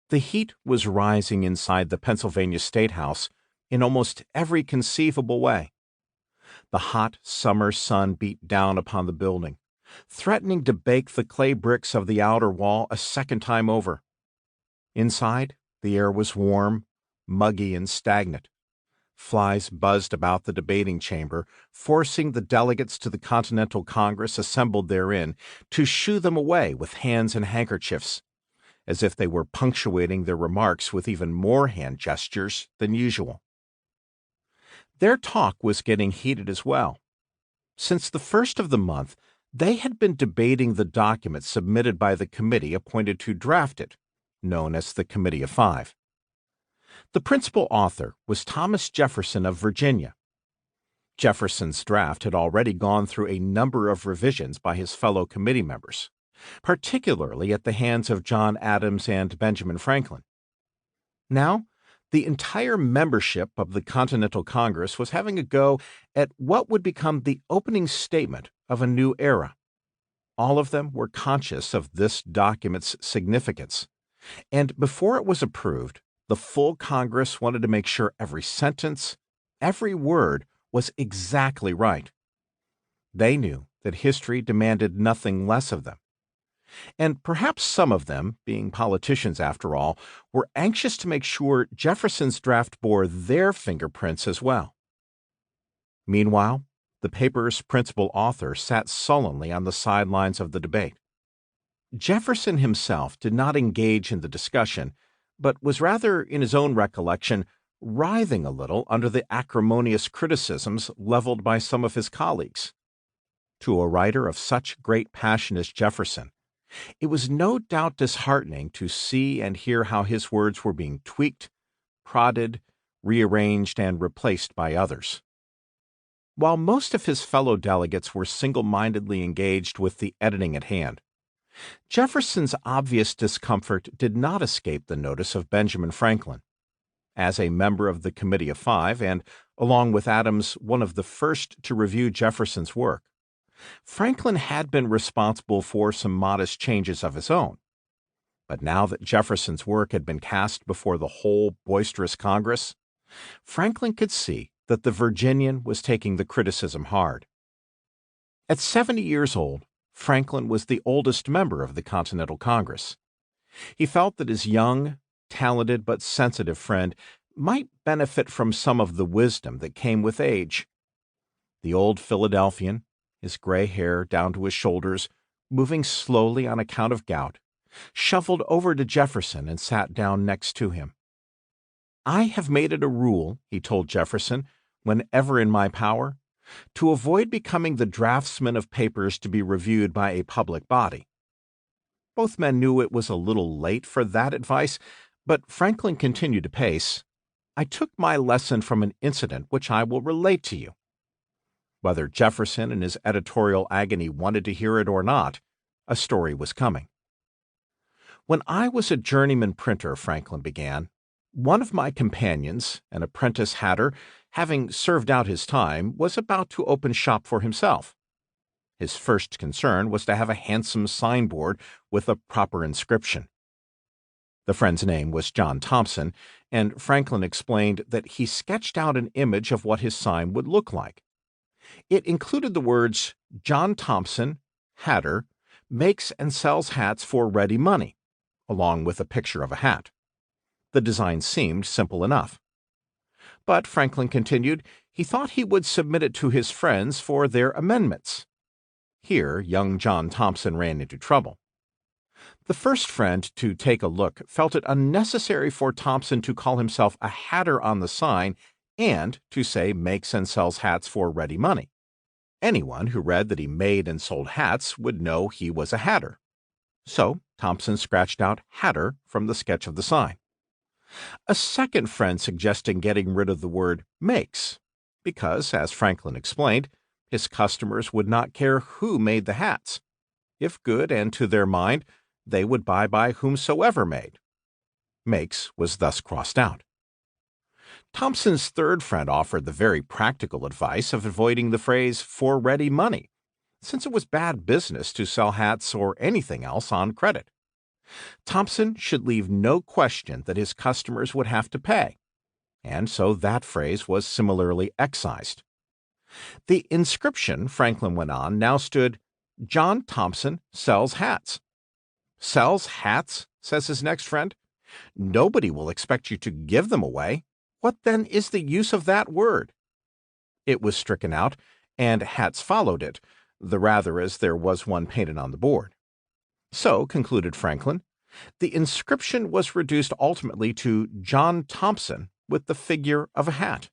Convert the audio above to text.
The heat was rising inside the Pennsylvania State House in almost every conceivable way. The hot summer sun beat down upon the building, threatening to bake the clay bricks of the outer wall a second time over. Inside, the air was warm, muggy, and stagnant. Flies buzzed about the debating chamber, forcing the delegates to the Continental Congress assembled therein to shoo them away with hands and handkerchiefs, as if they were punctuating their remarks with even more hand gestures than usual. Their talk was getting heated as well. Since the first of the month, they had been debating the document submitted by the committee appointed to draft it, known as the Committee of Five. The principal author was Thomas Jefferson of Virginia. Jefferson's draft had already gone through a number of revisions by his fellow committee members, particularly at the hands of John Adams and Benjamin Franklin. Now, the entire membership of the Continental Congress was having a go at what would become the opening statement of a new era. All of them were conscious of this document's significance, and before it was approved, the full Congress wanted to make sure every sentence, every word was exactly right. They knew that history demanded nothing less of them. And perhaps some of them, being politicians after all, were anxious to make sure Jefferson's draft bore their fingerprints as well. Meanwhile, the paper's principal author sat sullenly on the sidelines of the debate. Jefferson himself did not engage in the discussion, but was rather, in his own recollection, writhing a little under the acrimonious criticisms leveled by some of his colleagues. To a writer of such great passion as Jefferson, it was no doubt disheartening to see and hear how his words were being tweaked, prodded, rearranged, and replaced by others. While most of his fellow delegates were single-mindedly engaged with the editing at hand, Jefferson's obvious discomfort did not escape the notice of Benjamin Franklin. As a member of the Committee of Five, and, along with Adams, one of the first to review Jefferson's work, Franklin had been responsible for some modest changes of his own. But now that Jefferson's work had been cast before the whole boisterous Congress, Franklin could see that the Virginian was taking the criticism hard. At 70 years old, Franklin was the oldest member of the Continental Congress. He felt that his young, talented, but sensitive friend might benefit from some of the wisdom that came with age. The old Philadelphian, his gray hair down to his shoulders, moving slowly on account of gout, shuffled over to Jefferson and sat down next to him. "I have made it a rule," he told Jefferson, "whenever in my power, to avoid becoming the draftsman of papers to be reviewed by a public body." Both men knew it was a little late for that advice, but Franklin continued to pace. "I took my lesson from an incident which I will relate to you." Whether Jefferson in his editorial agony wanted to hear it or not, a story was coming. "When I was a journeyman printer," Franklin began, "one of my companions, an apprentice hatter, having served out his time, was about to open shop for himself. His first concern was to have a handsome signboard with a proper inscription. The friend's name was John Thompson, and Franklin explained that he sketched out an image of what his sign would look like. It included the words, "John Thompson, hatter, makes and sells hats for ready money," along with a picture of a hat. The design seemed simple enough. But, Franklin continued, he thought he would submit it to his friends for their amendments. Here young John Thompson ran into trouble. The first friend to take a look felt it unnecessary for Thompson to call himself a hatter on the sign and to say makes and sells hats for ready money. Anyone who read that he made and sold hats would know he was a hatter. So Thompson scratched out hatter from the sketch of the sign. A second friend suggested getting rid of the word makes, because, as Franklin explained, his customers would not care who made the hats. If good and to their mind, they would buy by whomsoever made. Makes was thus crossed out. Thompson's third friend offered the very practical advice of avoiding the phrase "for ready money," since it was bad business to sell hats or anything else on credit. Thompson should leave no question that his customers would have to pay, and so that phrase was similarly excised. The inscription, Franklin went on, now stood, "John Thompson sells hats." "Sells hats?" says his next friend. "Nobody will expect you to give them away. What then is the use of that word?" It was stricken out, and hats followed it, the rather as there was one painted on the board. So, concluded Franklin, the inscription was reduced ultimately to John Thompson with the figure of a hat.